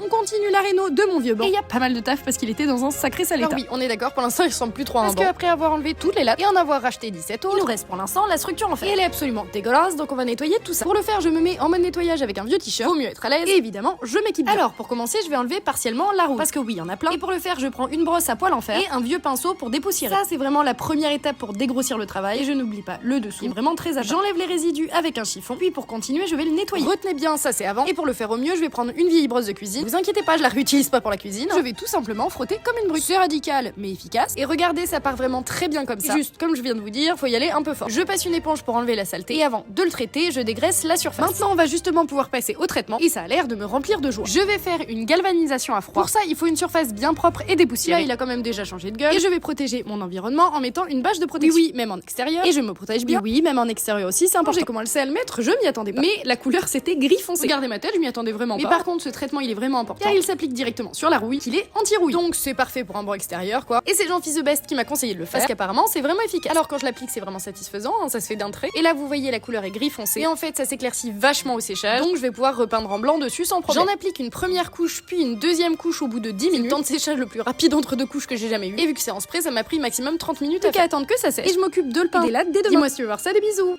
continue la réno de mon vieux banc. Et il y a pas mal de taf parce qu'il était dans un sacré sale état. Alors oui, on est d'accord, pour l'instant il ressemble plus trop à un banc. Parce qu'après avoir enlevé toutes les lattes et en avoir racheté 17 autres, il nous reste pour l'instant la structure en fait. Et elle est absolument dégueulasse, donc on va nettoyer tout ça. Pour le faire, je me mets en mode nettoyage avec un vieux t-shirt. Vaut mieux être à l'aise. Et évidemment, je m'équipe bien. Alors pour commencer, je vais enlever partiellement la roue. Parce que oui, il y en a plein. Et pour le faire, je prends une brosse à poil en fer et un vieux pinceau pour dépoussiérer. Ça, c'est vraiment la première étape pour dégrossir le travail. Et je n'oublie pas le dessous. Il est vraiment très à part. J'enlève les résidus avec un chiffon. Puis pour continuer, je vais le nettoyer. Retenez bien, ça c'est avant. Et pour le faire au mieux, je vais prendre une vieille brosse de cuisine. Vous inquiétez pas, je la réutilise pas pour la cuisine. Je vais tout simplement frotter comme une brute. C'est radical, mais efficace. Et regardez, ça part vraiment très bien comme ça. Juste comme je viens de vous dire, faut y aller un peu fort. Je passe une éponge pour enlever la saleté. Et avant de le traiter, je dégraisse la surface. Maintenant, on va justement pouvoir passer au traitement. Et ça a l'air de me remplir de joie. Je vais faire une galvanisation à froid. Pour ça, il faut une surface bien propre et dépoussiérée. Là, il a quand même déjà changé de gueule. Et je vais protéger mon environnement en mettant une bâche de protection. Oui, même en extérieur. Et je me protège bien. Oui, même en extérieur aussi, c'est important. J'ai commencé à le mettre, je m'y attendais pas. Mais la couleur, c'était gris foncé. Regardez ma tête, je m'y attendais vraiment pas. Mais par contre, ce traitement, il est vraiment important. Car il s'applique directement sur la rouille, qu'il est anti-rouille. Donc, c'est parfait pour un banc extérieur, quoi. Et c'est Jean-Fils The Best qui m'a conseillé de le faire. Parce qu'apparemment, c'est vraiment efficace. Alors, quand je l'applique, c'est vraiment satisfaisant, hein, ça se fait d'un trait. Et là, vous voyez, la couleur est gris foncé. Et en fait, ça s'éclaircit vachement au séchage. Donc, je vais pouvoir repeindre en blanc dessus sans problème. J'en applique une première couche, puis une deuxième couche au bout de 10 minutes. Le temps de séchage le plus rapide entre deux couches que j'ai jamais eu. Et vu que c'est en spray, ça m'a pris maximum 30 minutes à attendre que ça sèche. Et je m'oublie de le peindre. Dis-moi si tu veux voir ça, des bisous.